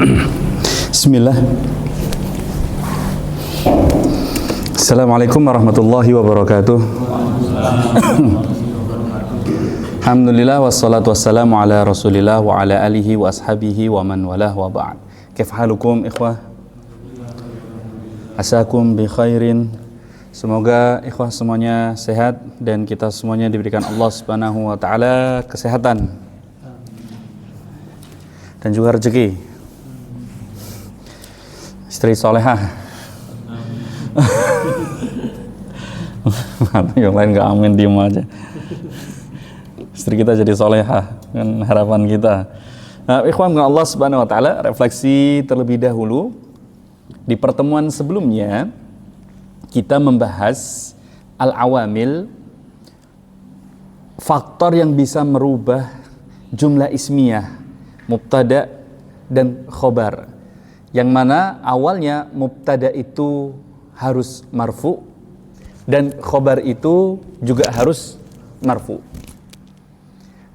Bismillah. Assalamualaikum warahmatullahi wabarakatuh. Alhamdulillah wassalatu wassalamu ala rasulillah wa ala alihi wa ashabihi wa man walah wa ba'd. Kaif halukum ikhwah? Asakum bi khairin. Semoga ikhwah semuanya sehat dan kita semuanya diberikan Allah Subhanahu wa taala kesehatan dan juga rezeki. Istri solehah. Yang lain gak amin, diem aja. Istri kita jadi solehah, kan harapan kita. Nah, ikhwan Allah Subhanahu wa taala, refleksi terlebih dahulu. Di pertemuan sebelumnya kita membahas al-awamil, faktor yang bisa merubah jumlah ismiyah, mubtada dan khobar. Yang mana awalnya mubtada itu harus marfu dan khobar itu juga harus marfu.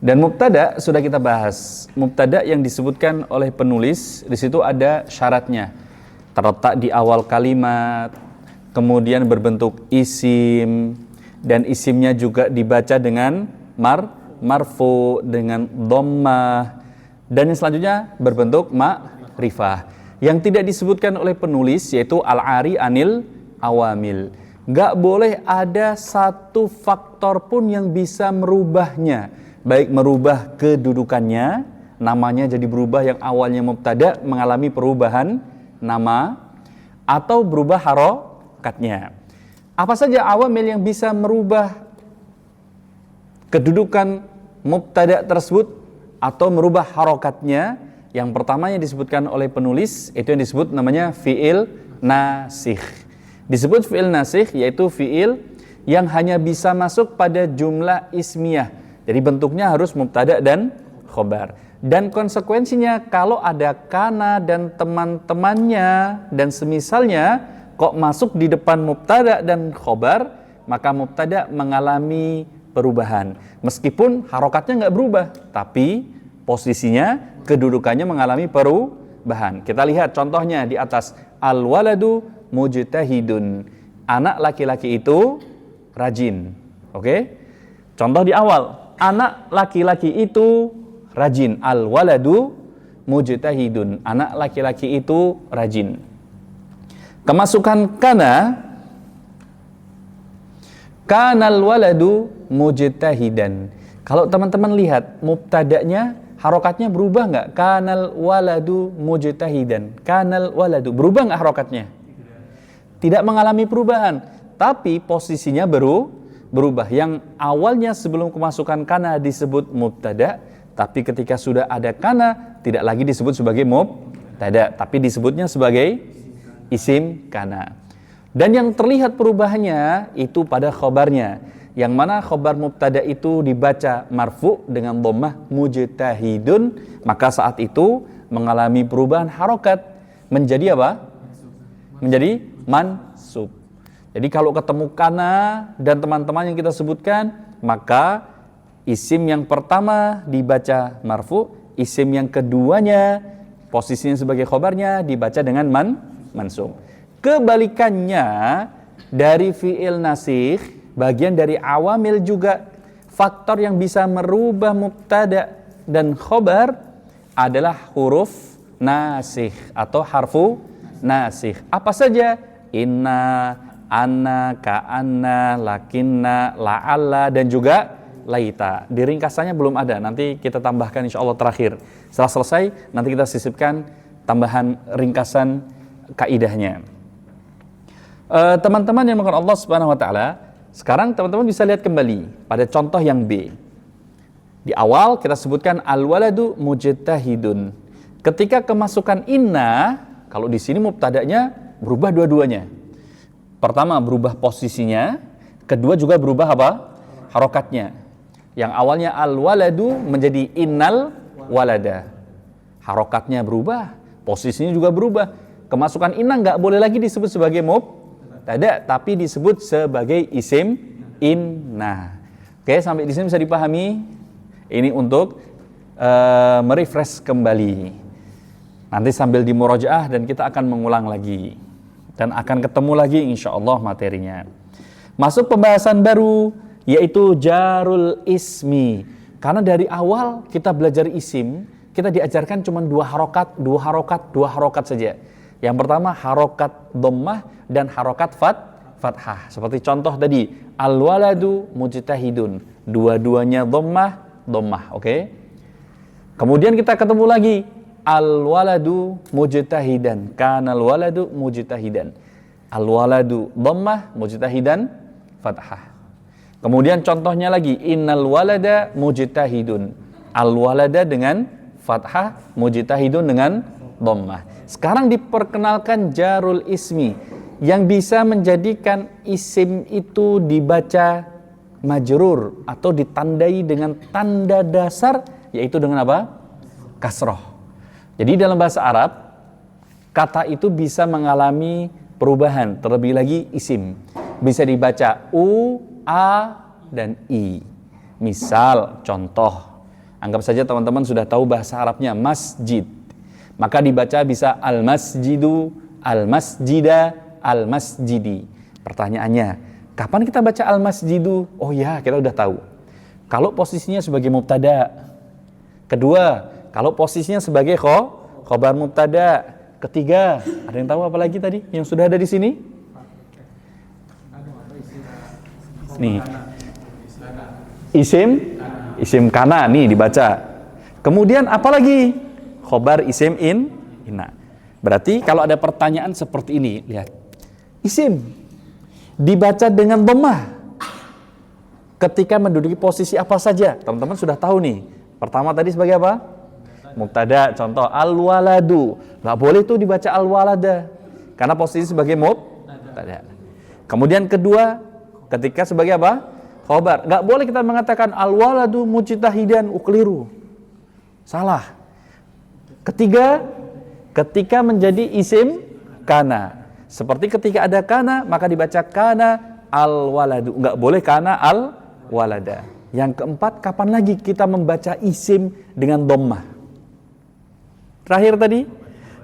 Dan mubtada sudah kita bahas. Mubtada yang disebutkan oleh penulis di situ ada syaratnya. Terletak di awal kalimat, kemudian berbentuk isim, dan isimnya juga dibaca dengan marfu dengan dhammah, dan yang selanjutnya berbentuk ma'rifah. Yang tidak disebutkan oleh penulis yaitu al-ari anil awamil. Gak boleh ada satu faktor pun yang bisa merubahnya, baik merubah kedudukannya, namanya jadi berubah, yang awalnya mubtada mengalami perubahan nama, atau berubah harokatnya. Apa saja awamil yang bisa merubah kedudukan mubtada tersebut atau merubah harokatnya? Yang pertama yang disebutkan oleh penulis itu yang disebut namanya fi'il nasikh. Disebut fi'il nasikh yaitu fi'il yang hanya bisa masuk pada jumlah ismiyah. Jadi bentuknya harus mubtada dan khobar. Dan konsekuensinya kalau ada kana dan teman-temannya dan semisalnya kok masuk di depan mubtada dan khobar, maka mubtada mengalami perubahan. Meskipun harokatnya nggak berubah, tapi posisinya, kedudukannya mengalami perubahan. Kita lihat contohnya di atas. Al-waladu mujtahidun. Anak laki-laki itu rajin. Oke? Contoh di awal. Anak laki-laki itu rajin. Al-waladu mujtahidun. Anak laki-laki itu rajin. Kemasukan kana. Kanal waladu mujtahidan. Kalau teman-teman lihat mubtada'nya, harokatnya berubah nggak? Kanal waladu mujtahidan. Kanal waladu. Berubah nggak harokatnya? Tidak mengalami perubahan. Tapi posisinya berubah. Yang awalnya sebelum kemasukan kana disebut mubtada, tapi ketika sudah ada kana, tidak lagi disebut sebagai mubtada, tapi disebutnya sebagai isim kana. Dan yang terlihat perubahannya itu pada khobarnya. Yang mana khobar mubtada itu dibaca marfu dengan dhammah mujtahidun, maka saat itu mengalami perubahan harokat menjadi apa? Menjadi mansub. Jadi kalau ketemu kana dan teman-teman yang kita sebutkan, maka isim yang pertama dibaca marfu, isim yang keduanya posisinya sebagai khobarnya dibaca dengan mansub. Kebalikannya dari fi'il nasikh, bagian dari awamil juga, faktor yang bisa merubah mubtada dan khobar adalah huruf nasikh atau harfu nasikh. Apa saja? Inna, anna, ka'anna, lakinna, la'alla, dan juga laita. Di ringkasannya belum ada, nanti kita tambahkan insya Allah terakhir. Setelah selesai, nanti kita sisipkan tambahan ringkasan kaidahnya. Teman-teman yang mengenal Allah Subhanahu wa taala, sekarang teman-teman bisa lihat kembali pada contoh yang B. Di awal kita sebutkan al-waladu mujtahidun. Ketika kemasukan inna, kalau di sini mubtada'nya berubah dua-duanya. Pertama berubah posisinya, kedua juga berubah apa? Harokatnya. Yang awalnya al-waladu menjadi innal walada. Harokatnya berubah, posisinya juga berubah. Kemasukan inna nggak boleh lagi disebut sebagai mubtada, tapi disebut sebagai isim inna. Oke, sampai di sini bisa dipahami. Ini untuk merefresh kembali. Nanti sambil dimurajaah dan kita akan mengulang lagi. Dan akan ketemu lagi insya Allah materinya. Masuk pembahasan baru, yaitu jarul ismi. Karena dari awal kita belajar isim, kita diajarkan cuma dua harokat saja. Yang pertama harokat dhammah dan harokat fathah. Seperti contoh tadi, al-waladu mujtahidun. Dua-duanya dhammah, oke? Kemudian kita ketemu lagi, al-waladu mujtahidan. Kanal waladu mujtahidan. Al-waladu dhammah, mujtahidan fathah. Kemudian contohnya lagi, innal walada mujtahidun. Al-walada dengan fathah, mujtahidun dengan dhammah. Sekarang diperkenalkan jarul ismi yang bisa menjadikan isim itu dibaca majrur atau ditandai dengan tanda dasar, yaitu dengan apa? Kasroh. Jadi dalam bahasa Arab, kata itu bisa mengalami perubahan, terlebih lagi isim. Bisa dibaca U, A, dan I. Misal, contoh, anggap saja teman-teman sudah tahu bahasa Arabnya masjid. Maka dibaca bisa al-masjidu, al-masjida, al-masjidi. Pertanyaannya, kapan kita baca al-masjidu? Oh ya, kita udah tahu. Kalau posisinya sebagai mubtada. Kedua, kalau posisinya sebagai khobar mubtada. Ketiga, ada yang tahu apa lagi tadi yang sudah ada di sini? Nih. Isim kana nih dibaca. Kemudian apa lagi? Khobar isim inna. Berarti kalau ada pertanyaan seperti ini, lihat. Isim dibaca dengan dhammah. Ketika menduduki posisi apa saja? Teman-teman sudah tahu nih. Pertama tadi sebagai apa? Mubtada, contoh al-waladu. Nggak boleh tuh dibaca al-walada karena posisi sebagai mubtada. Kemudian kedua, ketika sebagai apa? Khobar. Nggak boleh kita mengatakan al-waladu mujtahidan, keliru. Salah. Ketiga, ketika menjadi isim kana. Seperti ketika ada kana, maka dibaca kana al-waladu. Nggak boleh kana al-walada. Yang keempat, kapan lagi kita membaca isim dengan dhammah? Terakhir tadi,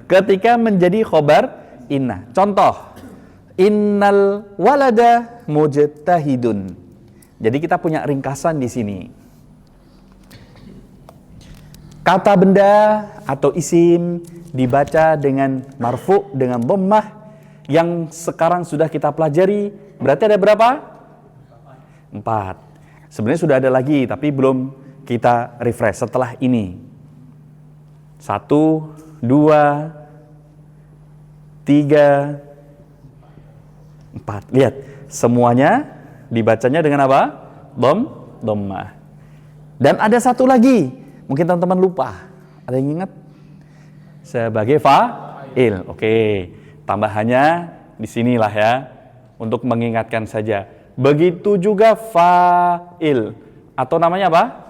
ketika menjadi khobar inna. Contoh, innal walada mujtahidun. Jadi kita punya ringkasan di sini. Kata benda atau isim dibaca dengan marfu, dengan dhammah, yang sekarang sudah kita pelajari. Berarti ada berapa? 4. Sebenarnya sudah ada lagi, tapi belum kita refresh setelah ini. 1, 2, 3, 4. Lihat, semuanya dibacanya dengan apa? Dhammah. Dan ada satu lagi, mungkin teman-teman lupa. Ada yang ingat? Sebagai fa'il. Oke, tambahannya di sinilah ya, untuk mengingatkan saja. Begitu juga fa'il, atau namanya apa?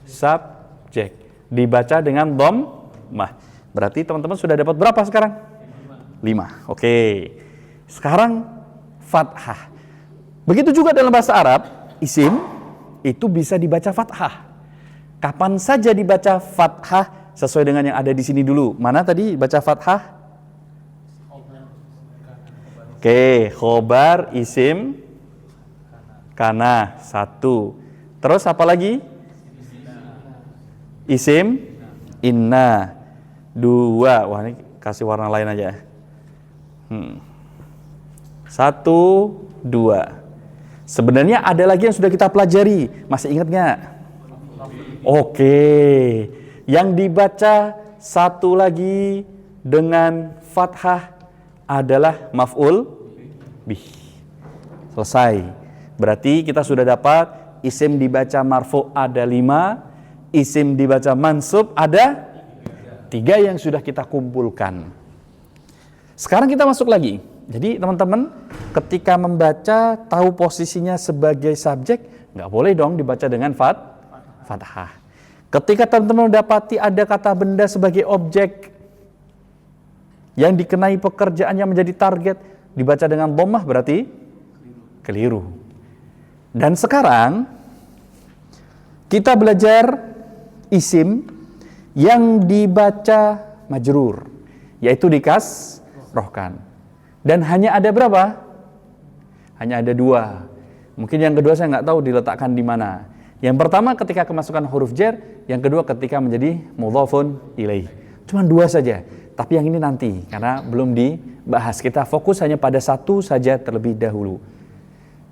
Subjek. Dibaca dengan dhammah. Berarti teman-teman sudah dapat berapa sekarang? 5. Oke. Sekarang fathah. Begitu juga dalam bahasa Arab, isim itu bisa dibaca fathah. Kapan saja dibaca fathah sesuai dengan yang ada di sini dulu. Mana tadi baca fathah? Oke, khobar isim kana 1. Terus apa lagi? Isim inna 2. Wah, ini kasih warna lain aja. 1, 2. Sebenarnya ada lagi yang sudah kita pelajari. Masih ingat nggak? Oke. Yang dibaca satu lagi dengan fathah adalah maf'ul bih. Selesai. Berarti kita sudah dapat isim dibaca marfu ada 5. Isim dibaca mansub ada 3 yang sudah kita kumpulkan. Sekarang kita masuk lagi. Jadi teman-teman, ketika membaca tahu posisinya sebagai subjek, nggak boleh dong dibaca dengan fathah. Ketika teman-teman mendapati ada kata benda sebagai objek yang dikenai pekerjaannya menjadi target, dibaca dengan dhammah berarti keliru. Dan sekarang kita belajar isim yang dibaca majrur, yaitu dikasrohkan. Dan hanya ada berapa? Hanya ada 2. Mungkin yang kedua saya nggak tahu diletakkan di mana. Yang pertama ketika kemasukan huruf jar, yang kedua ketika menjadi mudhafun ilaih. Cuma 2 saja. Tapi yang ini nanti karena belum dibahas. Kita fokus hanya pada satu saja terlebih dahulu.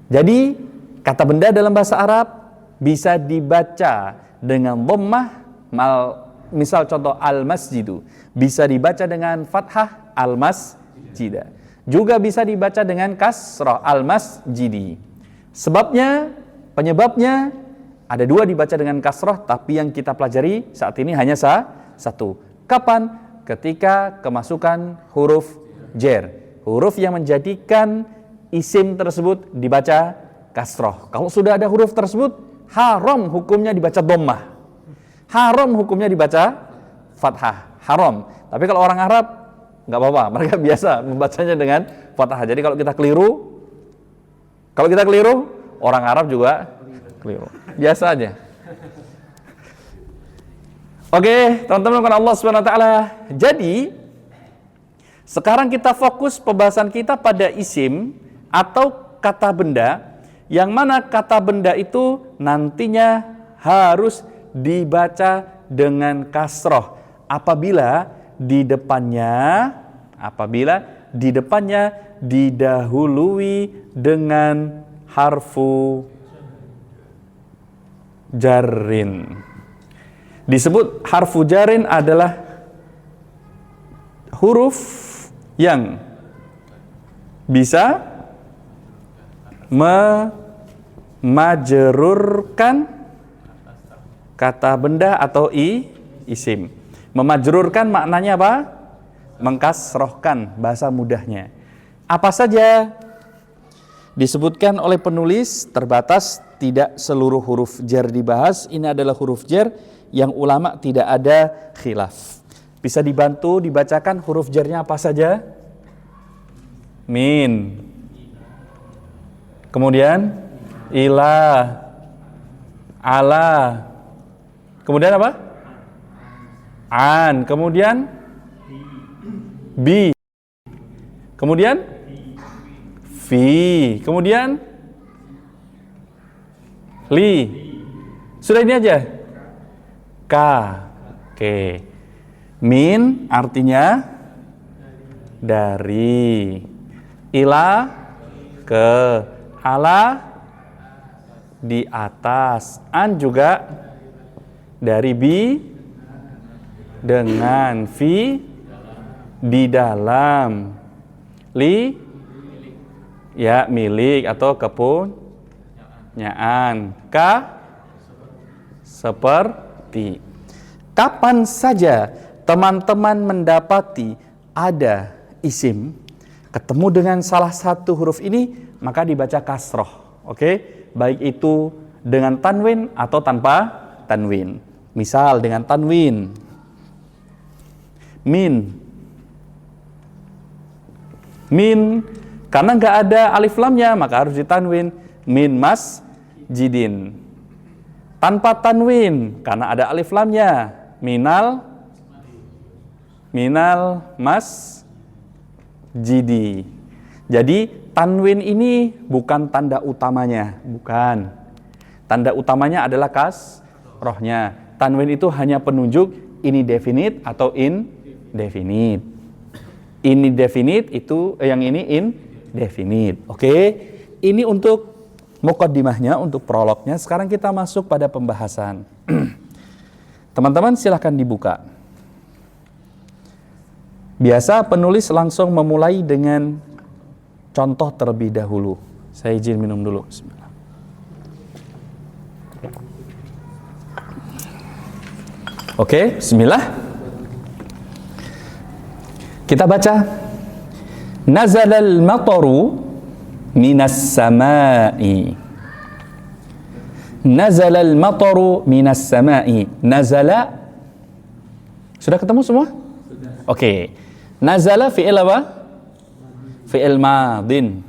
Jadi kata benda dalam bahasa Arab bisa dibaca dengan dhammah, misal contoh al-masjidu, bisa dibaca dengan fathah al-masjida. Juga bisa dibaca dengan kasrah al-masjidi. Penyebabnya ada 2 dibaca dengan kasrah, tapi yang kita pelajari saat ini hanya satu. Kapan? Ketika kemasukan huruf jar, huruf yang menjadikan isim tersebut dibaca kasrah. Kalau sudah ada huruf tersebut, haram hukumnya dibaca dhammah, haram hukumnya dibaca fathah, haram. Tapi kalau orang Arab nggak apa-apa, mereka biasa membacanya dengan fathah. Jadi kalau kita keliru, orang Arab juga keliru, biasa aja. Oke, teman-teman Allah Subhanahu wa taala. Jadi sekarang kita fokus pembahasan kita pada isim atau kata benda, yang mana kata benda itu nantinya harus dibaca dengan kasroh apabila di depannya didahului dengan harfu jarrin. Disebut harfu jarin adalah huruf yang bisa memajrurkan kata benda atau isim. Memajrurkan maknanya apa? Mengkasrohkan, bahasa mudahnya. Apa saja? Disebutkan oleh penulis terbatas, tidak seluruh huruf jar dibahas. Ini adalah huruf jar yang ulama tidak ada khilaf. Bisa dibantu dibacakan huruf jarnya apa saja? Min. Kemudian ila, ala. Kemudian apa? An. Kemudian bi. Kemudian fi. Kemudian li. Sudah ini aja. Ka. Oke. Min artinya dari. Ila ke. Ala di atas. An juga dari. Bi dengan. Fi di dalam. Li ya milik atau kepunyaan. Ka seperti. Kapan saja teman-teman mendapati ada isim ketemu dengan salah satu huruf ini, maka dibaca kasroh. Oke? Baik itu dengan tanwin atau tanpa tanwin. Misal dengan tanwin, min, karena nggak ada alif lamnya maka harus ditanwin, min masjidin. Tanpa tanwin karena ada alif lamnya, minal masjidi. Jadi tanwin ini bukan tanda utamanya, bukan. Tanda utamanya adalah kasrohnya. Tanwin itu hanya penunjuk ini definite atau indefinite. Ini definite itu, yang ini indefinite. Oke, ini untuk muqaddimahnya, untuk prolognya. Sekarang kita masuk pada pembahasan. Teman-teman silahkan dibuka. Biasa penulis langsung memulai dengan contoh terlebih dahulu. Saya izin minum dulu. Bismillah. Oke, bismillah. Kita baca. Nazalal mataru minas sama'i. Nazalal mataru minas sama'i. Nazala. Sudah ketemu semua? Sudah. Oke. Nazala fi'il apa? Fi'il madin.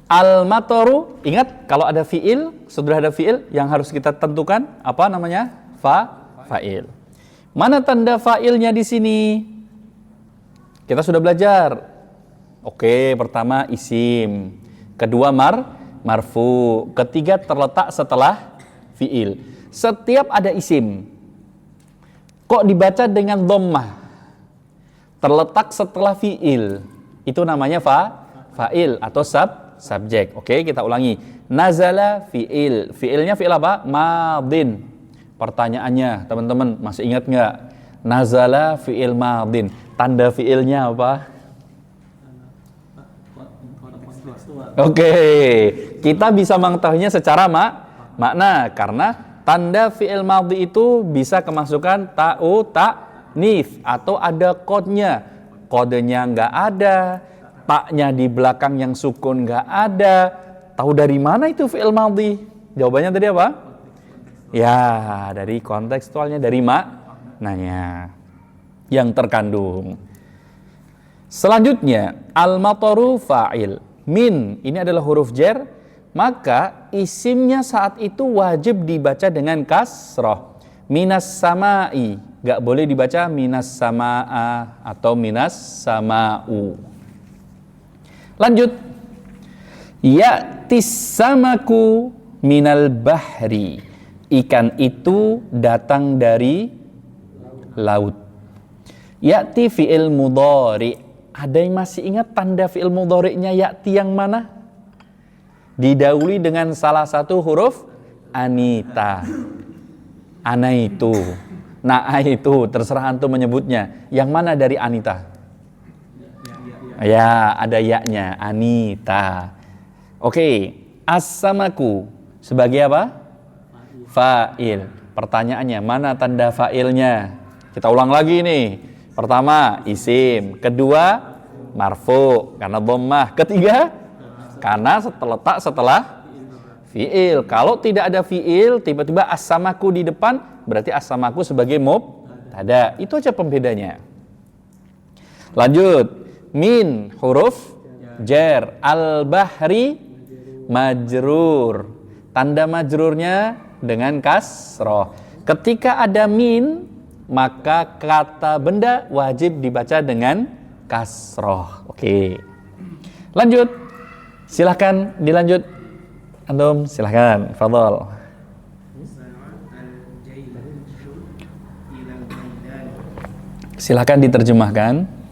Al-mataru, ingat kalau ada fi'il, sudah ada fi'il yang harus kita tentukan apa namanya? Fa'il. Mana tanda fa'ilnya di sini? Kita sudah belajar. Oke, pertama isim, kedua marfu, ketiga terletak setelah fi'il. Setiap ada isim, kok dibaca dengan dhammah, terletak setelah fi'il, itu namanya fa'il atau subjek. Oke, kita ulangi. Nazala fi'il. Fi'ilnya fi'il apa? Madin. Pertanyaannya, teman-teman masih ingat nggak? Nazala fi'il madin. Tanda fi'ilnya apa? Oke, kita bisa mengetahuinya secara makna karena tanda fi'il madhi itu bisa kemasukan ta'u ta'nits atau ada kodenya. Kodenya nggak ada, taknya di belakang yang sukun nggak ada. Tahu dari mana itu fi'il madhi? Jawabannya tadi apa? Ya, dari kontekstualnya, dari maknanya yang terkandung. Selanjutnya, al-mataru fa'il. Min, ini adalah huruf jar, maka isimnya saat itu wajib dibaca dengan kasrah. Minas sama'i, gak boleh dibaca minas sama'a atau minas sama'u. Lanjut. Ya'tis samaku minal bahri. Ikan itu datang dari laut. Ya'ti fi'il mudhari. Ada yang masih ingat tanda fi'il mudhari'nya ya'ti yang mana? Didahului dengan salah satu huruf anita. Ana itu. Na'a itu, terserah antum menyebutnya. Yang mana dari anita? Ya, ada ya-nya, anita. Oke, as-samaku sebagai apa? Fa'il. Pertanyaannya, mana tanda fa'ilnya? Kita ulang lagi nih. Pertama, isim. Kedua, marfu, karena dhammah. Ketiga, karena terletak setelah fi'il. Kalau tidak ada fi'il, tiba-tiba as-samaku di depan, berarti as-samaku sebagai mubtada. Itu aja pembedanya. Lanjut. Min, huruf jar. Al-bahri, majrur. Tanda majrurnya dengan kasroh. Ketika ada min, maka kata benda wajib dibaca dengan kasroh. Oke. Lanjut. Silahkan dilanjut. Antum silahkan. Fadhol. Silahkan diterjemahkan.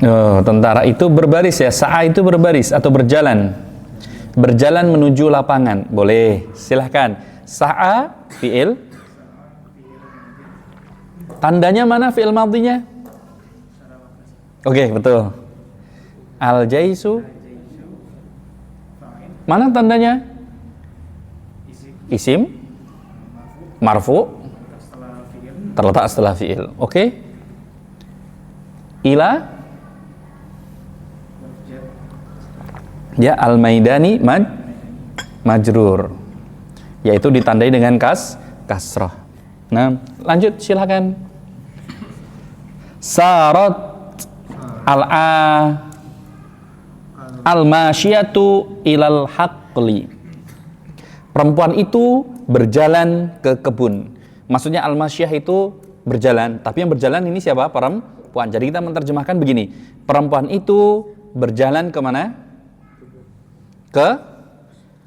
Oh, tentara itu berbaris ya. Sa'a itu berbaris atau berjalan. Berjalan menuju lapangan. Boleh. Silahkan. Sa'a fi'il. Tandanya mana fi'il madhinya? Oke, betul. Al-jaisu. Mana tandanya? Isim. Marfu. Terletak setelah fi'il. Oke. Ila. Ya, al-maidani majrur, yaitu ditandai dengan kasrah. Nah, lanjut silakan. Sarat al-masyiyatu ilal haqli. Perempuan itu berjalan ke kebun. Maksudnya al-masyiyah itu berjalan, tapi yang berjalan ini siapa? Perempuan. Jadi kita menerjemahkan begini. Perempuan itu berjalan kemana? Ke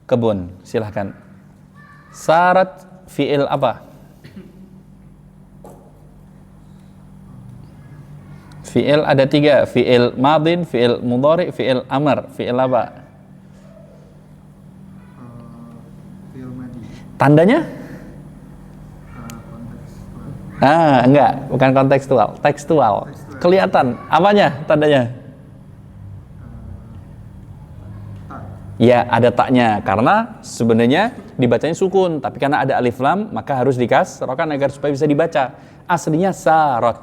kebun. Silahkan. Sarat fi'il apa? Fi'il ada 3. Fi'il madin, fi'il mudhari, fi'il amr. Fi'il apa? Fi'il madi. Tandanya? Enggak, bukan kontekstual, tekstual. Kelihatan. Apanya tandanya? Ya, ada taknya karena sebenarnya dibacanya sukun, tapi karena ada alif lam maka harus dikasrohkan agar supaya bisa dibaca. Aslinya sarat,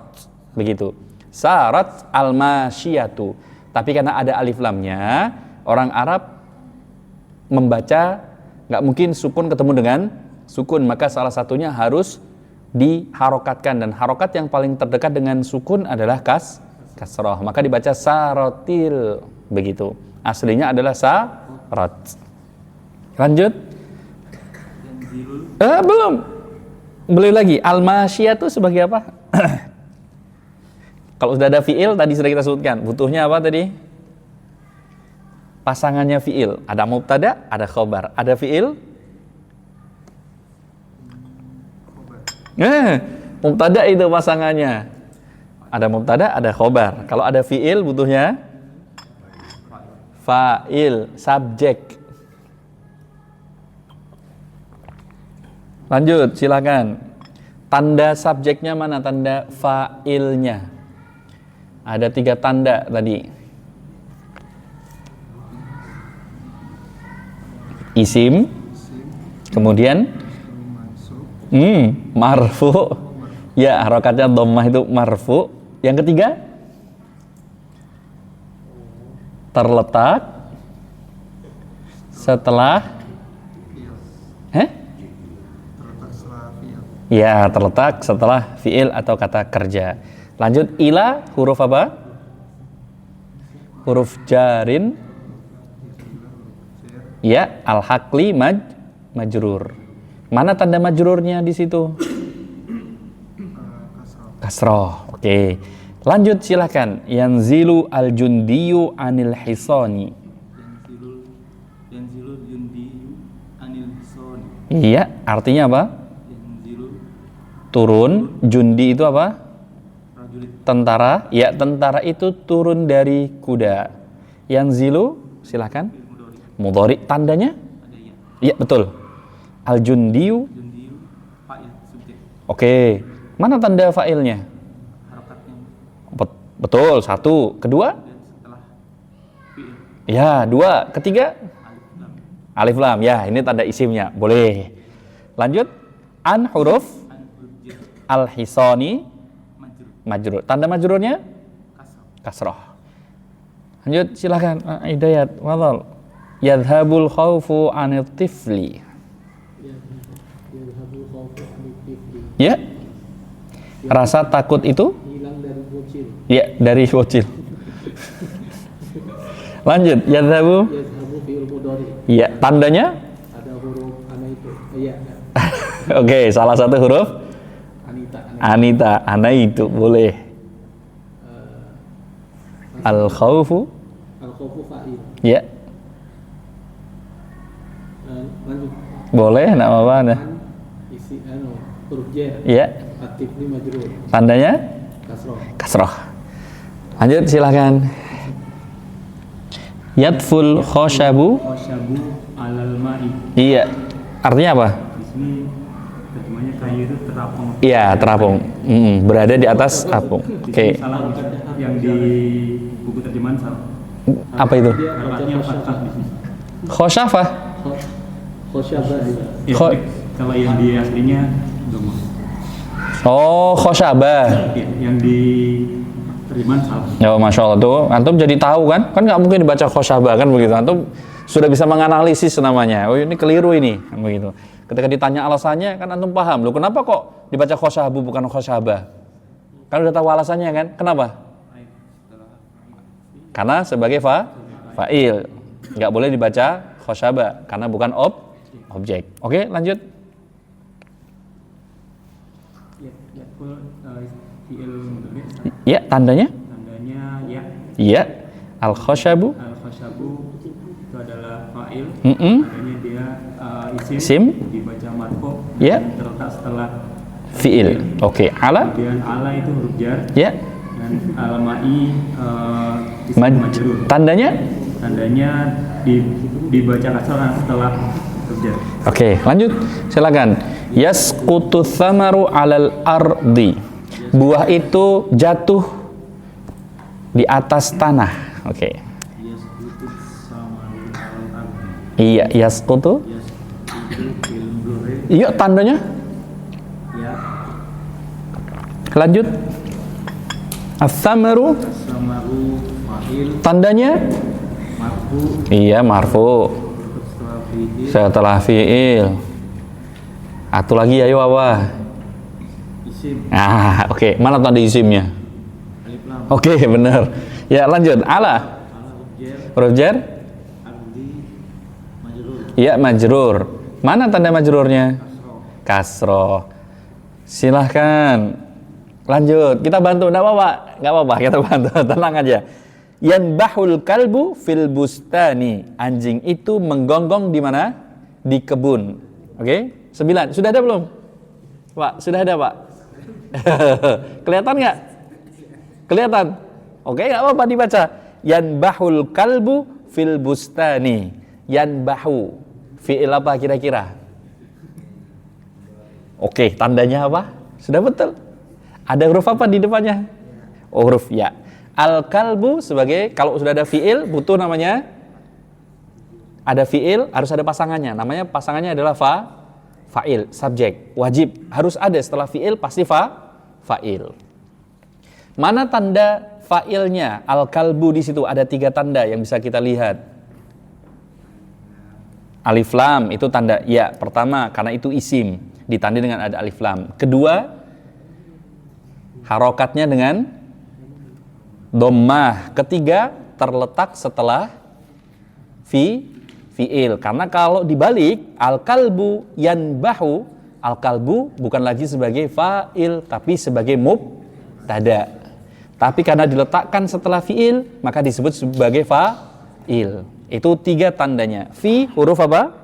begitu. Sarat al-masyiyatu. Tapi karena ada alif lamnya, orang Arab membaca nggak mungkin sukun ketemu dengan sukun, maka salah satunya harus diharokatkan, dan harokat yang paling terdekat dengan sukun adalah kasroh, maka dibaca sarotil, begitu. Aslinya adalah sarat. Lanjut. Belum. Beli lagi. Al-masyiyah itu sebagai apa? Kalau sudah ada fi'il tadi sudah kita sebutkan. Butuhnya apa tadi? Pasangannya fi'il. Ada mubtada, ada khobar. Ada fi'il. Mubtada itu pasangannya. Ada mubtada, ada khobar. Kalau ada fi'il butuhnya fa'il, subjek. Lanjut, silakan. Tanda subjeknya mana? Tanda fa'ilnya. Ada 3 tanda tadi. Isim, kemudian marfu. Ya, harokatnya dhammah itu marfu. Yang ketiga, terletak setelah ya, terletak setelah fi'il atau kata kerja. Lanjut, ila huruf apa? Huruf jarin. Ya, al-haqli majrur. Mana tanda majrurnya di situ? Kasroh. Oke. Lanjut silakan. Yanzilu al-jundiyu anil hisani. Yanzilu jundiyu anil hisani. Iya, artinya apa? Turun. Jundi itu apa? Tentara. Ya, tentara itu turun dari kuda. Yanzilu, silakan. Mudhari. Tandanya? Iya, betul. Al-jundiyu. Oke. Mana tanda fa'ilnya? Betul, 1. Kedua? Ya, 2. Ketiga? Alif lam. Ya, ini tanda isimnya. Boleh. Lanjut. An huruf al-hisani majrur. Tanda majrurnya? Kasroh. Lanjut, silakan. Hidayat. Wadhal. Yadhabul khawfu anil tifli. Ya. Rasa takut itu Hilang dari bocil. ya dari bocil. Lanjut, yadhabu. Yadhabu fi'il mudhari. Ya, tandanya? Ada huruf ana itu. Iya. Oke, salah satu huruf Anita, ana itu boleh. Al khawfu. Al khawfu fa'il. Ya, Lanjut. boleh, enggak apa-apa. Nah. Isi huruf jar. Ya, Atifli majrur. tandanya Kasroh. kasroh. Lanjut, silakan. Yadful khoshabu. Khoshabu alal ma'i. Iya, artinya apa? Di sini terjemahnya kayu itu terapung. Iya, terapung. Berada di atas apung. Oke. Salah yang di buku terjemahan salah. Apa itu? Harokatnya fathah di sini. Khoshafah. Khoshabah. Ya, Kho- kalau yang di aslinya dhamma. Oh, khoshabah. Ya, yang di terjemahan salah. Ya, masya Allah tuh. Antum jadi tahu kan? Kan nggak mungkin dibaca khoshabah kan begitu. Antum sudah bisa menganalisis namanya. Oh, ini keliru ini, begitu. Ketika ditanya alasannya kan antum paham. Loh, kenapa kok dibaca khoshabu bukan khoshabah? Kan udah tahu alasannya kan? Kenapa? Karena sebagai fa'il. Nggak boleh dibaca khoshabah karena bukan objek. Oke, lanjut. Ya, fi'il mudhari. Ya, tandanya? Tandanya ya. Iya. Al khoshabu. Al khoshabu itu adalah fa'il. Mm-mm. Adanya dia isim, Isim. dibaca marfu. Ya. Dan terletak setelah Fi'il. Oke, ala. kemudian ala itu huruf jar Ya. dan al-ma'i isim majrur. Tandanya? Tandanya dibaca kasrah setelah huruf jar. Oke, lanjut. Silakan. Yasqutu thamaru 'alal ardi. Buah itu jatuh di atas tanah. Oke. Yasqutu samaru al-ardi. Iya, yasqutu. Yasqutu fil mudhari. Iya, tandanya. Ya. Lanjut. As-samaru. Samaru fa'il Tandanya? marfu Iya, marfu. setelah fi'il Setelah fi'il. Satu lagi, ayo apa? isim Oke. Mana tanda isimnya? alif lam. Oke, benar. Ya, lanjut. Ala. Ala huruf jar Huruf jar? ardi majrur. Iya, majrur. Mana tanda majrurnya? Kasroh. Silahkan. Lanjut. Kita bantu. Nggak apa-apa. Nggak apa-apa. Kita bantu. Tenang aja. Yanbahul kalbu fil bustani. Anjing itu menggonggong di mana? Di kebun. Oke? 9. Sudah ada belum? Pak, sudah ada, Pak? Kelihatan nggak? Kelihatan? Oke, nggak apa-apa dibaca. Yanbahul kalbu fil bustani. Yanbahu. Fi'il apa kira-kira? Oke, tandanya apa? Sudah betul. Ada huruf apa di depannya? Oh, huruf ya. Al-kalbu sebagai, kalau sudah ada fi'il, butuh namanya, ada fi'il, harus ada pasangannya. Namanya pasangannya adalah fa'il, subjek, wajib. Harus ada setelah fi'il, pasti fa'il. Mana tanda fa'ilnya? Al-kalbu di situ ada 3 tanda yang bisa kita lihat. Alif lam itu tanda ya pertama karena itu isim, ditandai dengan ada alif lam. Kedua, harokatnya dengan dhammah. Ketiga, terletak setelah fi'il. Karena kalau dibalik, al-kalbu yanbahu, al-kalbu bukan lagi sebagai fa'il tapi sebagai mubtada. Tapi karena diletakkan setelah fi'il, maka disebut sebagai fa'il. Itu 3 tandanya. Fi huruf apa?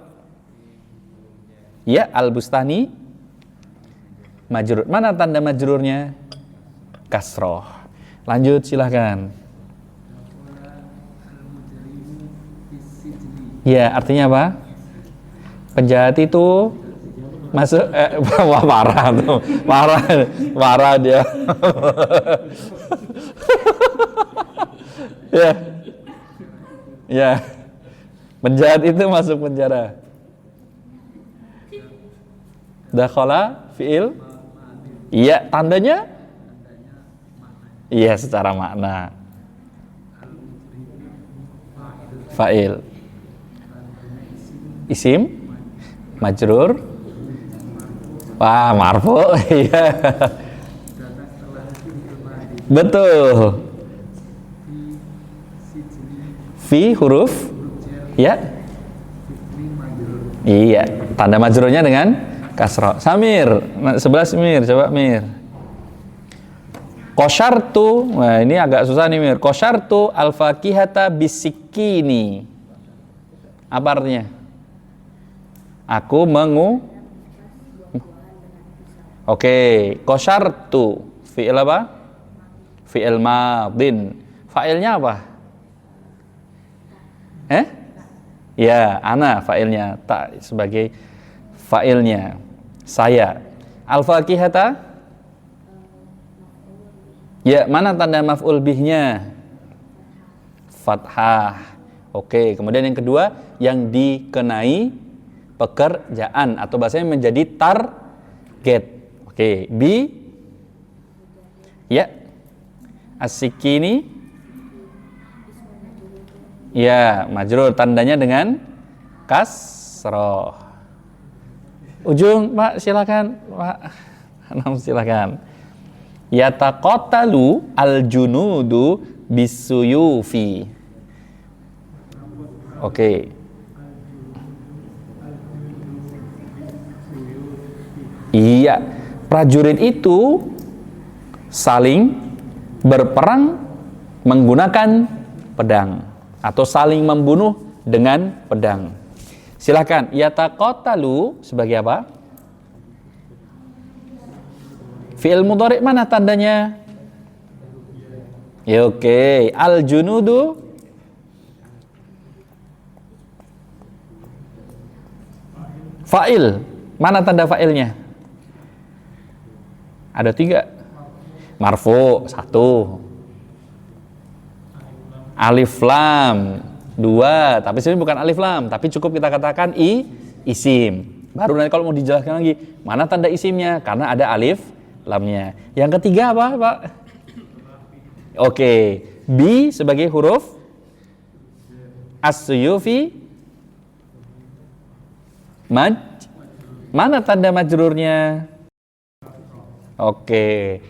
Ya, al-bustani majrur. Mana tanda majrurnya? Kasroh. Lanjut silahkan. Ya, artinya apa? Penjahat itu masuk wah, marah tuh. Marah dia. Ya. Ya. Penjahat itu masuk penjara. Dakhala fi'il. Iya, tandanya? Iya, secara makna. Fa'il. Isim majrur. Wah, marfu. Iya. Betul. Fi huruf ya. Iya, tanda majrurnya dengan kasrah. Samir, sebelah Mir, coba Mir. Qasyartu, nah ini agak susah nih Mir. Qasyartu al-fakihata bisikini. Apa artinya? Aku Oke, qasyartu fi'il apa? Fi'il madin. Fa'ilnya apa? Ya, ana fa'ilnya, tak sebagai fa'ilnya. Saya. Al-fakihata? Ya, mana tanda maf'ul bihnya? Fathah. Oke, kemudian yang kedua, yang dikenai pekerjaan atau bahasanya menjadi target. Oke, bi ya. As-sikini ya, majrur, tandanya dengan kasroh. Ujung, Pak, silakan. Pak, silakan. Yataqatalu al-junudu bisuyufi. Oke. Iya, prajurit itu saling berperang menggunakan pedang atau saling membunuh dengan pedang. Silakan, yataqatalu sebagai apa? Fi'il mudhari' mana tandanya? Ya, oke. Al-junudu fa'il. Mana tanda fa'ilnya? Ada 3. Marfu 1. Alif lam 2, tapi sebenarnya bukan alif lam, tapi cukup kita katakan isim. Baru nanti kalau mau dijelaskan lagi, mana tanda isimnya? Karena ada alif lamnya. Yang ketiga apa, Pak? Oke, bi sebagai huruf as-suyufi. Mana tanda majrurnya? Oke.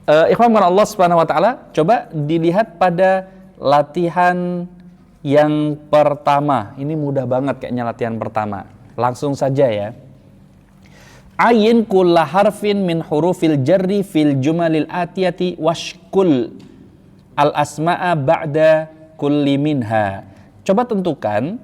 Ikhwan Allah Subhanahu wa taala, coba dilihat pada latihan yang pertama. Ini mudah banget kayaknya latihan pertama. langsung saja ya. Ayin kulla harfin min hurufil jarri fil jumalil atiyati washkul al asma'a ba'da kulli minha. Coba tentukan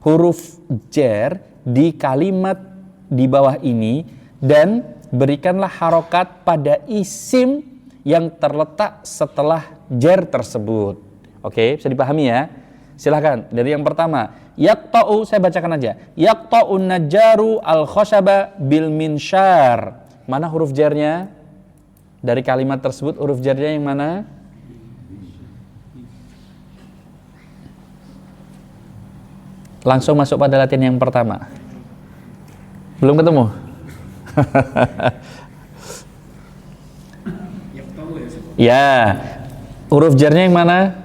huruf jar di kalimat di bawah ini dan berikanlah harokat pada isim yang terletak setelah jar tersebut. Oke, bisa dipahami ya? Silahkan, dari yang pertama, yaqta'u, saya bacakan aja. Yaqta'un najjaru al-khoshaba bil minsyar. Mana huruf jarnya? Dari kalimat tersebut huruf jarnya yang mana? Langsung masuk pada latihan yang pertama. Belum ketemu? Ya, huruf jarnya yang mana?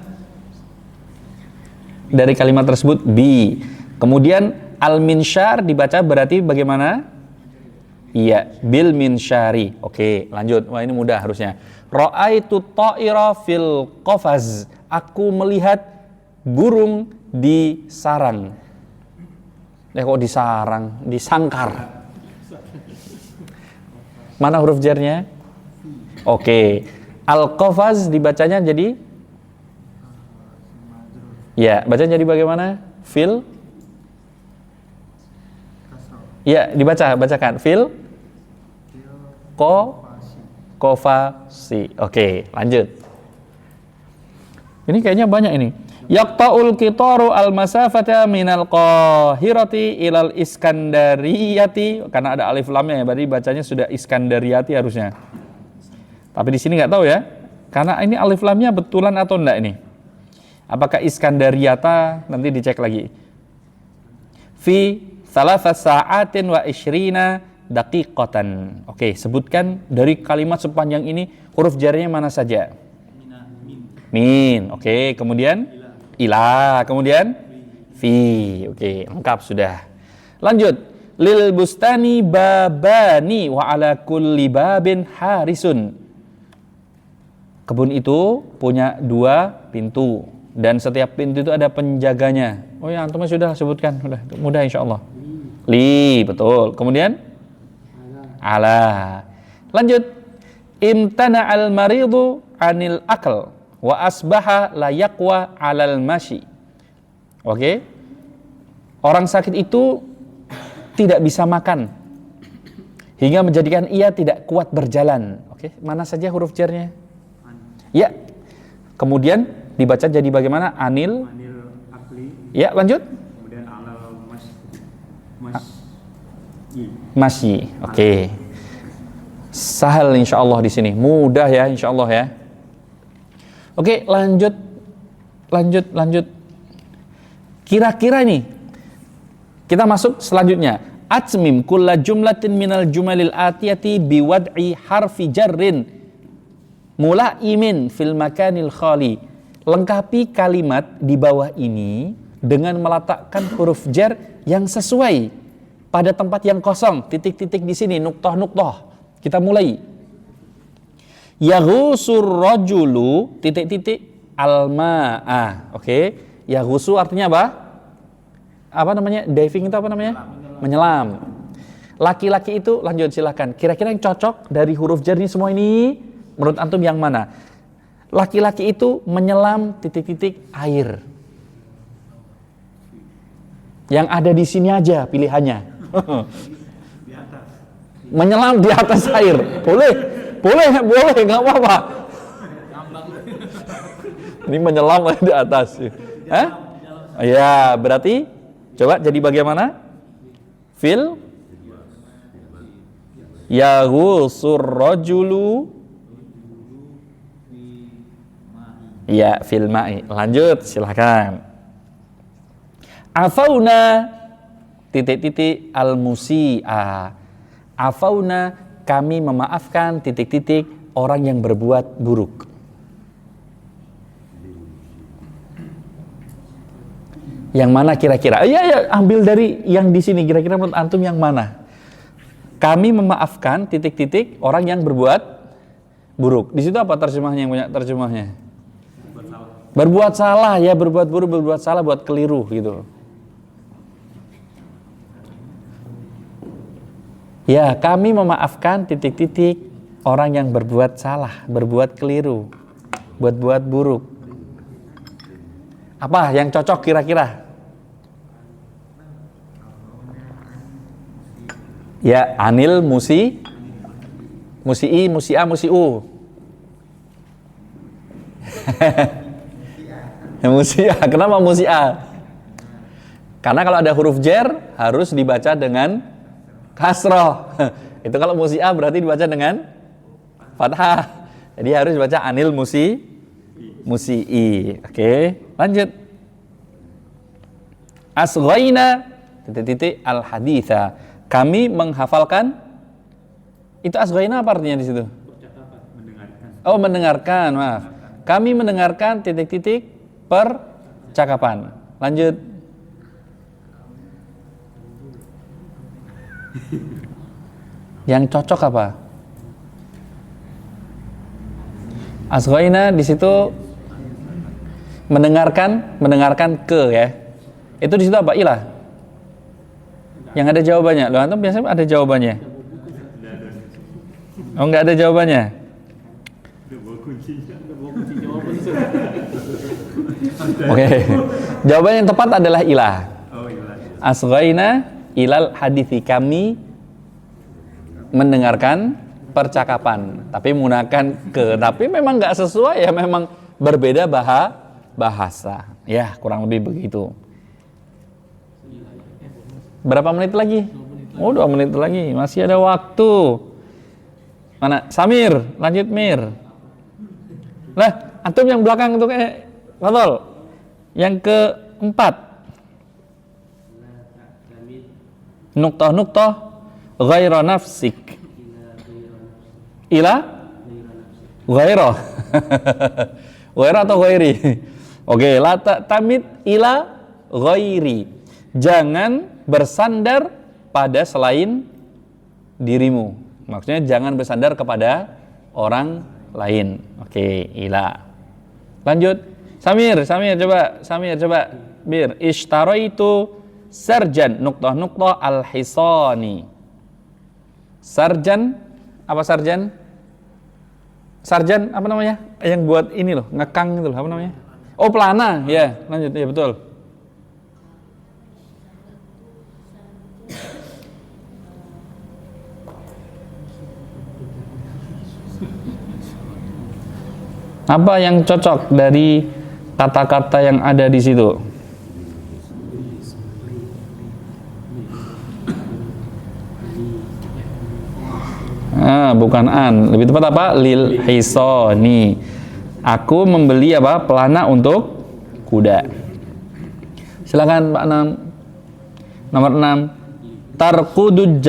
Dari kalimat tersebut bi. Kemudian al-minsyar dibaca berarti bagaimana? Iya, bil minsyari. Oke, lanjut. Wah, ini mudah harusnya. Ra'aitu ta'ira fil qafaz. Aku melihat burung di sarang. Kok di sarang? Di sangkar. Mana huruf jarnya? Oke. Al-qafaz dibacanya jadi? Ya, bacanya jadi bagaimana? Fil? Ya, bacakan. Fil? Qafasi. Oke, lanjut. Ini kayaknya banyak ini. Yaqta'ul qitaru al-masafata minal Qahirati ilal Iskandariyati. Karena ada alif lamnya ya, berarti bacanya sudah Iskandariyati harusnya. Tapi di sini nggak tahu ya, karena ini alif lamnya betulan atau enggak ini. Apakah Iskandariyata? Nanti dicek lagi. Fi thalathas sa'atin wa ishrina daqiqatan. Oke, sebutkan dari kalimat sepanjang ini huruf jarnya mana saja? Min. Oke, kemudian ila, kemudian fi. Oke, lengkap sudah. Lanjut. Lil bustani babani wa ala kulli babin harisun. Kebun itu punya 2 pintu dan setiap pintu itu ada penjaganya. Oh ya, antum sudah sebutkan, sudah mudah insyaallah. Li, betul. Kemudian ala. Lanjut. Imtana al maridu anil akal wa asbaha la yaqwa alal mashi. Oke. Orang sakit itu tidak bisa makan hingga menjadikan ia tidak kuat berjalan. Oke, mana saja huruf jarnya? Ya. Kemudian dibaca jadi bagaimana? Anil akli. Ya, lanjut. Kemudian alal masyi. Oke. Sahal insyaallah di sini. Mudah ya insyaallah ya. Oke, lanjut. Kira-kira nih kita masuk selanjutnya. Atmim kulla jumlatin minal jumalil atiyati biwad'i harfi jarrin mulaimin fil makanil khali. Lengkapi kalimat di bawah ini dengan meletakkan huruf jar yang sesuai pada tempat yang kosong. Titik-titik di sini, nuqtah-nuqtah. Kita mulai. Yaghusur rajulu titik-titik alma'a. Oke. Yaghusu artinya apa? Apa namanya? Diving itu apa namanya? Menyelam. Laki-laki itu, lanjut silakan. Kira-kira yang cocok dari huruf jar ini semua ini menurut antum yang mana? Laki-laki itu menyelam titik-titik air. Yang ada di sini aja pilihannya. di atas. Menyelam di atas air. Boleh, nggak apa-apa. Ini menyelam di atas. Hah? Ya, berarti coba jadi bagaimana? Fil yaghusur rajulu. Ya, fil ma'i. Lanjut, silakan. Afauna titik-titik al-musi'a. Afauna, kami memaafkan titik-titik orang yang berbuat buruk. Yang mana kira-kira? Ya, ambil dari yang di sini. Kira-kira menurut antum yang mana? Kami memaafkan titik-titik orang yang berbuat buruk. Di situ apa terjemahnya yang banyak terjemahnya? Berbuat salah ya, berbuat buruk, berbuat salah, buat keliru gitu. Ya, kami memaafkan titik-titik orang yang berbuat salah, berbuat keliru, buat buruk. Apa yang cocok kira-kira? Ya, anil musi'i, musi'a, musi'u. Musi'a, kenapa musi'a? Karena kalau ada huruf jer harus dibaca dengan kasroh. Itu kalau musi'a berarti dibaca dengan fathah. Jadi harus dibaca anil musi'i. Oke, lanjut. Asghaina titik-titik al-haditha. Kami menghafalkan. Itu asghaina apa artinya di situ? Oh, mendengarkan, maaf. Kami mendengarkan titik-titik percakapan. Lanjut. Yang cocok apa? Asghaina di situ mendengarkan ke ya. Itu di situ apa? Ilah. Yang ada jawabannya. Loh, antum biasanya ada jawabannya. Oh, enggak ada jawabannya. Oke. Jawaban yang tepat adalah ilah. Asghaina ilal hadithi, kami mendengarkan percakapan, tapi menggunakan ke. Tapi memang nggak sesuai ya, memang berbeda bahasa. Ya, kurang lebih begitu. Berapa menit lagi? Oh, 2 menit lagi. Masih ada waktu. Mana? Samir, lanjut Mir. Lah, antum yang belakang itu Fadol. Yang keempat. Nuktah ghaira nafsik. Ila ghaira. Ghaira atau ghairi? Oke, la tamid ila ghairi. Jangan bersandar pada selain dirimu. Maksudnya jangan bersandar kepada orang lain. Oke, ila. Lanjut. Samir coba. Bir, ishtaraitu sarjan nuktah al-hisani. Sarjan, apa sarjan? Sarjan apa namanya? Yang buat ini loh, ngekang itu loh, apa namanya? Oh, pelana. Ya, lanjut. Ya, betul. Apa yang cocok dari kata-kata yang ada di situ? Bukan an. Lebih tepat apa? Lil hisani. Aku membeli apa? Pelana untuk kuda. Silakan Pak Nam. Nomor 6. Tarqudud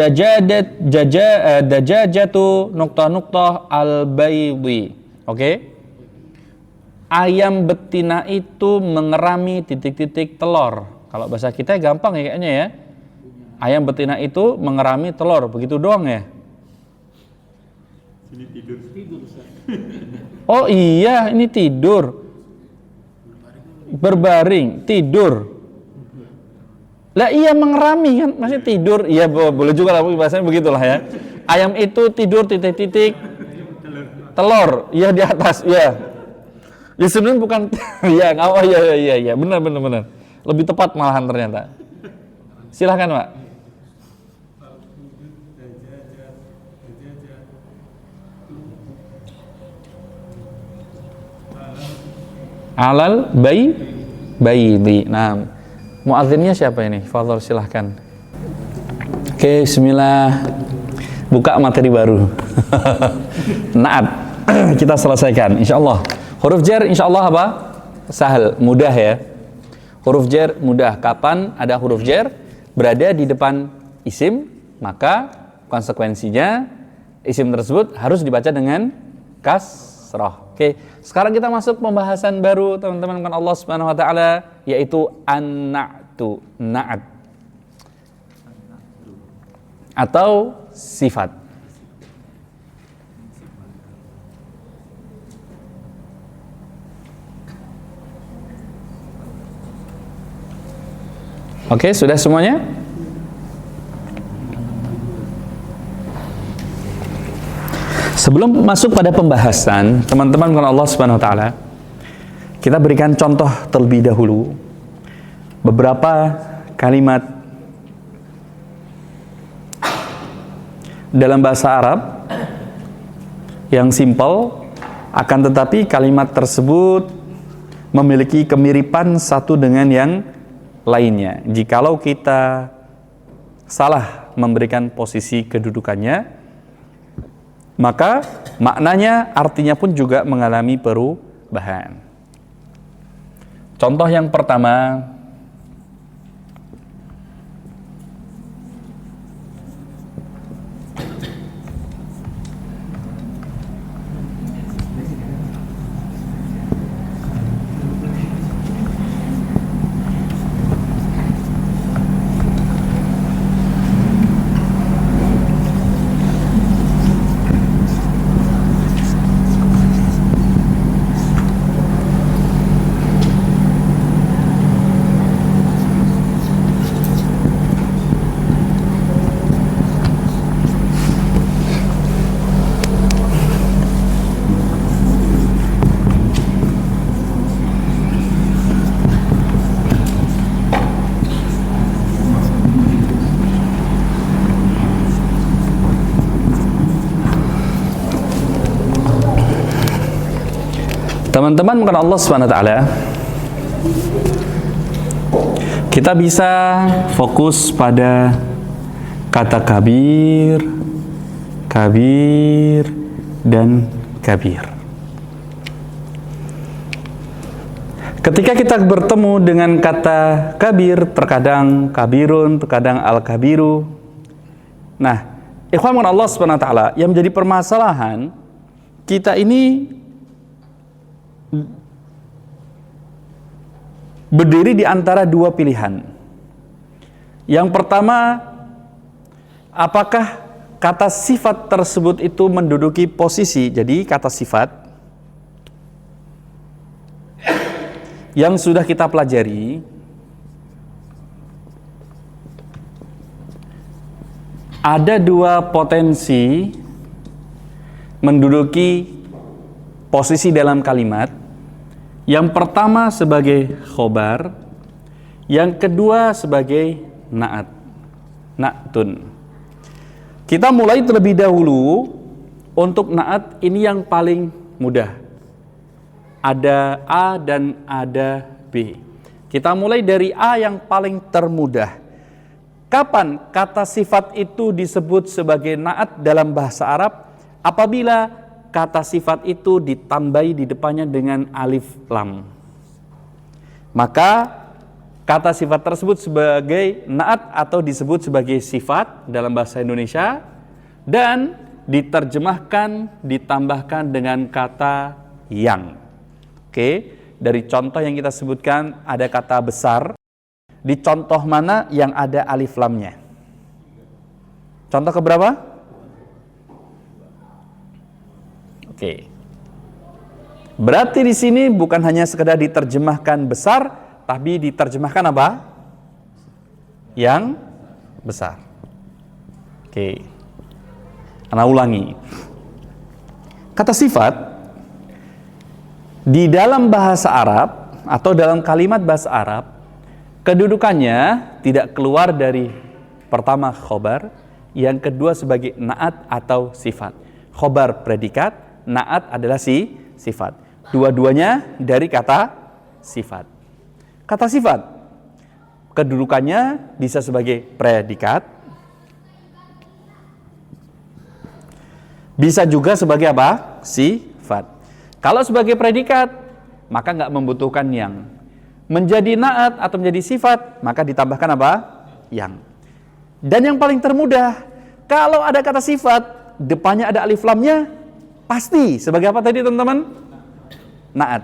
dajajatu nuktah al-baydi. Oke? Ayam betina itu mengerami titik-titik telur. Kalau bahasa kita gampang ya kayaknya ya. Ayam betina itu mengerami telur, begitu doang ya. Ini tidur. Oh iya, ini tidur. Berbaring, tidur. Lah iya mengerami kan, masih tidur. Iya boleh juga lah bahasanya begitulah ya. Ayam itu tidur titik-titik telur, iya di atas, ya. Ya sebenarnya bukan ya, oh iya, benar. Lebih tepat malahan ternyata. Silahkan Pak. Alal bayi. Nah, muadzinnya siapa ini? Fadhol, silahkan. Oke, bismillah. Buka materi baru. Naat. Kita selesaikan insyaallah. Huruf jar insyaallah apa? Sahal, mudah ya. Huruf jar mudah. Kapan ada huruf jar berada di depan isim, maka konsekuensinya isim tersebut harus dibaca dengan kasrah. Oke, sekarang kita masuk pembahasan baru teman-teman dengan Allah Subhanahu wa taala, yaitu an-na'tu, na'at atau sifat. Oke, sudah semuanya? Sebelum masuk pada pembahasan, teman-teman dengan Allah Subhanahu wa taala, kita berikan contoh terlebih dahulu beberapa kalimat dalam bahasa Arab yang simpel, akan tetapi kalimat tersebut memiliki kemiripan satu dengan yang lainnya. Jikalau kita salah memberikan posisi kedudukannya, maka maknanya, artinya pun juga mengalami perubahan. Contoh yang pertama, teman-teman bukan Allah SWT, kita bisa fokus pada kata kabir, kabir, dan kabir. Ketika kita bertemu dengan kata kabir, terkadang kabirun, terkadang al-kabiru. Nah, ikhwan bukan Allah SWT, yang menjadi permasalahan kita ini berdiri di antara dua pilihan. Yang pertama, apakah kata sifat tersebut itu menduduki posisi, jadi kata sifat yang sudah kita pelajari ada dua potensi menduduki posisi dalam kalimat. Yang pertama sebagai khobar, yang kedua sebagai na'at, na'tun. Kita mulai terlebih dahulu. Untuk na'at ini yang paling mudah. Ada A dan ada B. Kita mulai dari A yang paling termudah. Kapan kata sifat itu disebut sebagai na'at dalam bahasa Arab? Apabila kata sifat itu ditambahi di depannya dengan alif lam, maka kata sifat tersebut sebagai na'at atau disebut sebagai sifat dalam bahasa Indonesia, dan diterjemahkan, ditambahkan dengan kata yang. Oke, dari contoh yang kita sebutkan ada kata besar. Di contoh mana yang ada alif lamnya? Contoh keberapa? Oke. Berarti di sini bukan hanya sekedar diterjemahkan besar, tapi diterjemahkan apa? Yang besar. Oke. Ana ulangi. Kata sifat di dalam bahasa Arab atau dalam kalimat bahasa Arab, kedudukannya tidak keluar dari pertama khobar, yang kedua sebagai na'at atau sifat. Khobar predikat, na'at adalah sifat. Dua-duanya dari kata sifat. Kata sifat kedudukannya bisa sebagai predikat, bisa juga sebagai apa? Sifat. Kalau sebagai predikat, maka nggak membutuhkan yang. Menjadi na'at atau menjadi sifat, maka ditambahkan apa? Yang. Dan yang paling termudah, kalau ada kata sifat, depannya ada alif lamnya, pasti sebagai apa tadi teman-teman? Na'at.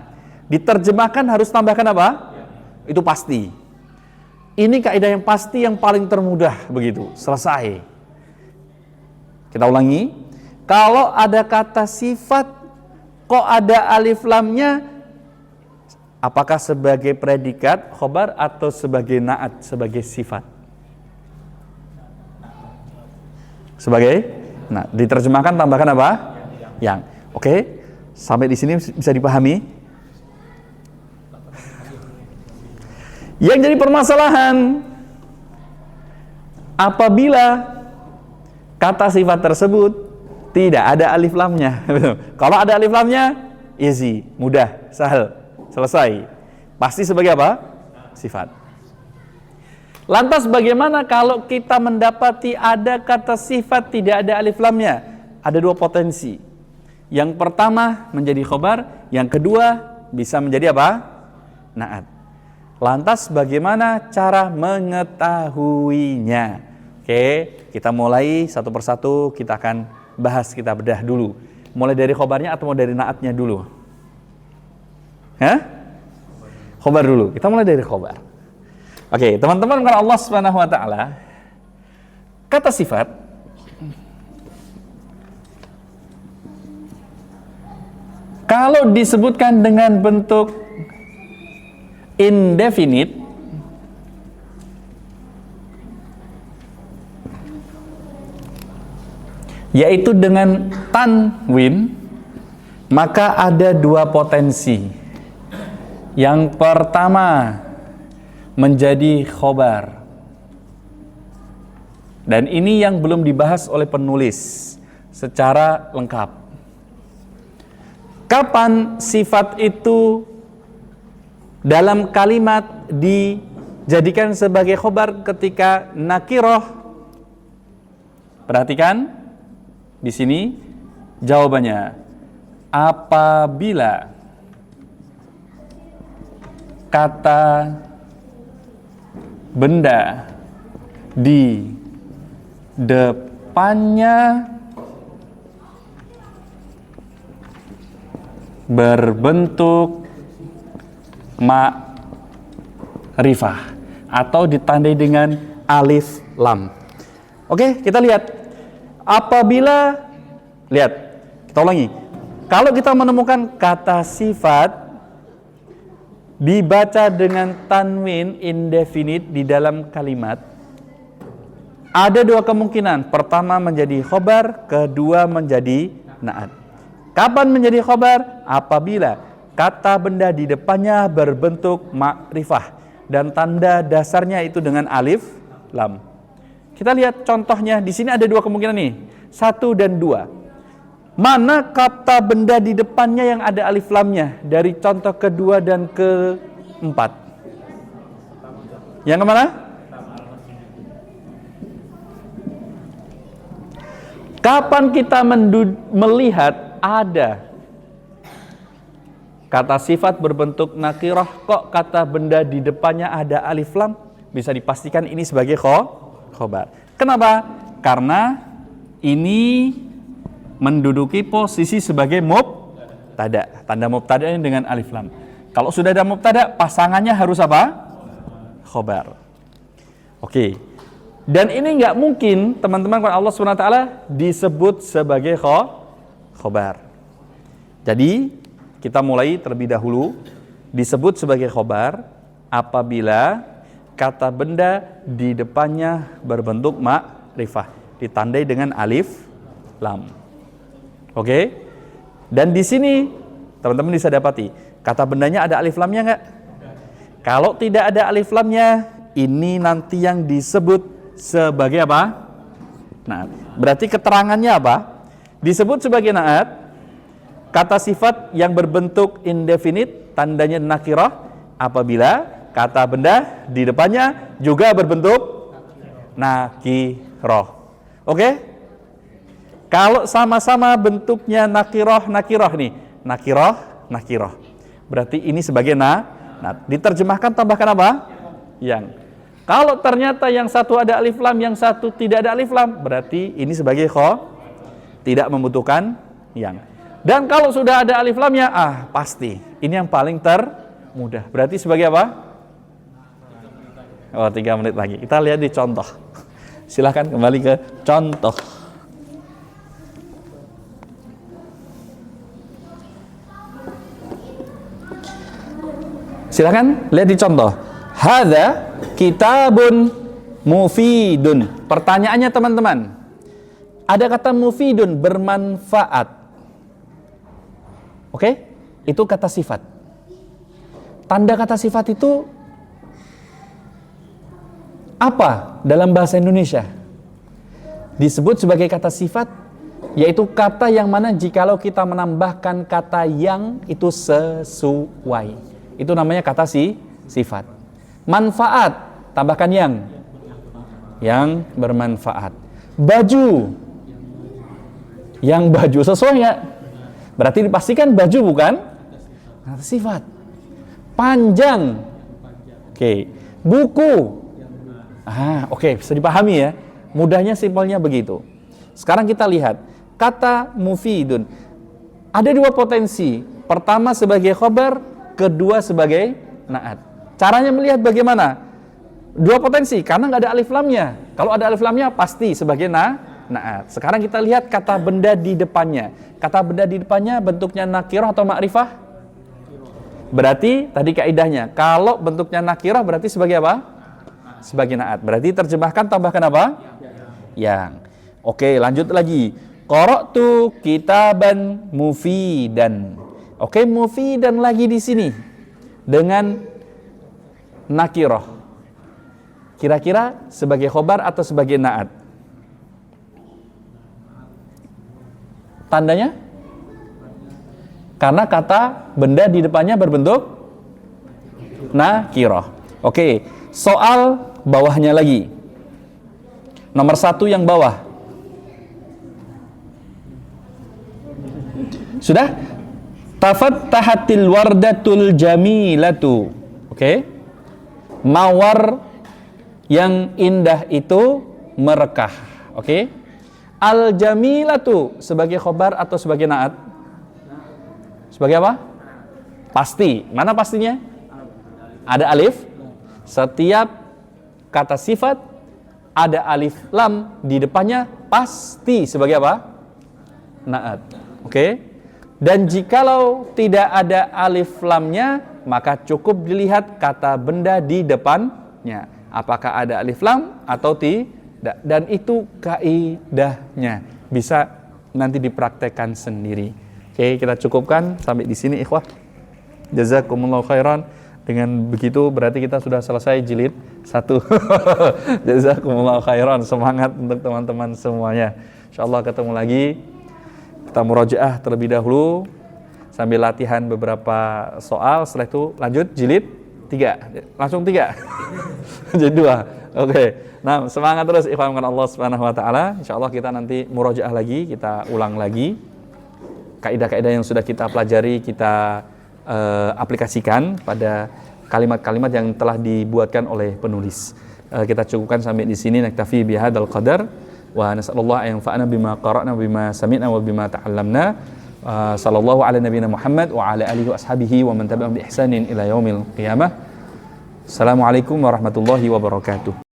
Diterjemahkan harus tambahkan apa? Itu pasti. Ini kaidah yang pasti, yang paling termudah begitu. Selesai. Kita ulangi. Kalau ada kata sifat, kok ada alif lamnya? Apakah sebagai predikat, khobar, atau sebagai na'at, sebagai sifat? Sebagai? Nah, diterjemahkan tambahkan apa? yang. Oke, sampai di sini bisa dipahami? Yang jadi permasalahan apabila kata sifat tersebut tidak ada alif lamnya. Kalau ada alif lamnya, easy, mudah, sahal, selesai. Pasti sebagai apa? Sifat. Lantas bagaimana kalau kita mendapati ada kata sifat tidak ada alif lamnya? Ada dua potensi. Yang pertama menjadi khobar, yang kedua bisa menjadi apa? Naat. Lantas bagaimana cara mengetahuinya? Oke, kita mulai satu persatu, kita akan bahas, kita bedah dulu. Mulai dari khobarnya atau mau dari naatnya dulu? Hah? Khobar dulu, kita mulai dari khobar. Oke, teman-teman, karena Allah Subhanahu wa taala kata sifat kalau disebutkan dengan bentuk indefinite yaitu dengan tanwin, maka ada dua potensi. Yang pertama menjadi khobar, dan ini yang belum dibahas oleh penulis secara lengkap. Kapan sifat itu dalam kalimat dijadikan sebagai khobar? Ketika nakiroh. Perhatikan di sini jawabannya, apabila kata benda di depannya berbentuk ma'rifah atau ditandai dengan alif lam. Oke, kita lihat. Apabila, lihat, kita ulangi. Kalau kita menemukan kata sifat dibaca dengan tanwin indefinite di dalam kalimat, ada dua kemungkinan. Pertama menjadi khobar, kedua menjadi naat. Kapan menjadi khobar? Apabila kata benda di depannya berbentuk ma'rifah dan tanda dasarnya itu dengan alif lam. Kita lihat contohnya. Di sini ada dua kemungkinan nih, 1 dan 2. Mana kata benda di depannya yang ada alif lamnya dari contoh kedua dan keempat? Yang kemana? Kapan kita melihat ada kata sifat berbentuk nakirah, kok kata benda di depannya ada alif lam? Bisa dipastikan ini sebagai khobar. Kenapa? Karena ini menduduki posisi sebagai mubtada. Tanda mubtada'nya dengan alif lam. Kalau sudah ada mubtada, pasangannya harus apa? Khobar. Oke. Dan ini nggak mungkin, teman-teman, kalau Allah SWT disebut sebagai khobar. Jadi, kita mulai terlebih dahulu. Disebut sebagai khobar apabila kata benda di depannya berbentuk ma'rifah, ditandai dengan alif lam. Oke, dan di sini teman-teman bisa dapati kata bendanya ada alif lamnya nggak? Kalau tidak ada alif lamnya, ini nanti yang disebut sebagai apa? Naat. Berarti keterangannya apa? Disebut sebagai naat kata sifat yang berbentuk indefinite, tandanya nakirah, apabila kata benda di depannya juga berbentuk nakirah. Oke? Kalau sama-sama bentuknya nakirah nih, nakirah. Berarti ini sebagai naat. Diterjemahkan tambahkan apa? Yang. Kalau ternyata yang satu ada alif lam, yang satu tidak ada alif lam, berarti ini sebagai tidak membutuhkan yang. Dan kalau sudah ada alif lamnya, pasti ini yang paling termudah. Berarti sebagai apa? 3 menit lagi. Kita lihat di contoh. Silahkan kembali ke contoh. Silakan lihat di contoh. Hadza kitabun mufidun. Pertanyaannya teman-teman, ada kata mufidun, bermanfaat. Oke? Itu kata sifat. Tanda kata sifat itu apa dalam bahasa Indonesia? Disebut sebagai kata sifat, yaitu kata yang mana jikalau kita menambahkan kata yang itu sesuai. Itu namanya kata sifat. Manfaat, tambahkan yang bermanfaat. Baju, yang baju sesuai nggak? Berarti dipastikan baju bukan kata sifat. Panjang, oke. Buku, oke, bisa dipahami ya. Mudahnya, simpelnya begitu. Sekarang kita lihat kata mufidun. Ada dua potensi. Pertama sebagai khobar, kedua sebagai naat. Caranya melihat bagaimana? Dua potensi, karena nggak ada alif lamnya. Kalau ada alif lamnya pasti sebagai naat. Sekarang kita lihat kata benda di depannya. Kata benda di depannya bentuknya nakirah atau ma'rifah? Berarti tadi kaidahnya, kalau bentuknya nakirah berarti sebagai apa? Sebagai naat. Berarti terjemahkan, tambahkan apa? Yang. Oke, lanjut lagi. Qara'tu kitaban mufidan. Oke, mufidan lagi di sini dengan nakirah. Kira-kira sebagai khobar atau sebagai naat? Tandanya? Karena kata benda di depannya berbentuk nakirah. Oke, soal bawahnya lagi. Nomor 1 yang bawah. Sudah? Tafattahatil wardatul jamilatu. Oke? Mawar yang indah itu merekah. Oke? Al-jamilatu sebagai khobar atau sebagai naat? Sebagai apa? Pasti. Mana pastinya? Ada alif. Setiap kata sifat ada alif lam di depannya pasti sebagai apa? Naat. Oke? Dan jikalau tidak ada alif lamnya, maka cukup dilihat kata benda di depannya. Apakah ada alif lam atau tidak? Dan itu kaidahnya. Bisa nanti dipraktekkan sendiri. Oke, kita cukupkan sampai di sini, ikhwah. Jazakumullahu khairan. Dengan begitu berarti kita sudah selesai jilid 1. Jazakumullahu khairan. Semangat untuk teman-teman semuanya. Insyaallah ketemu lagi. Kita murojaah terlebih dahulu sambil latihan beberapa soal. Setelah itu lanjut jilid 3. Langsung 3. Jadi 2. Oke. Nah, semangat terus ikhwan Allah Subhanahu wa taala. Insyaallah kita nanti murojaah lagi, kita ulang lagi. Kaidah-kaidah yang sudah kita pelajari kita aplikasikan pada kalimat-kalimat yang telah dibuatkan oleh penulis. Kita cukupkan sampai di sini. Naktafi bihadzal qadar wa nasallallahu an yanfa'ana bima qara'na bima sami'na wa bima ta'allamna. Sallallahu ala nabiyina Muhammad wa ala alihi wa ashabihi wa man tabi'ahum bi ihsanin ila yaumil qiyamah. Assalamualaikum warahmatullahi wabarakatuh.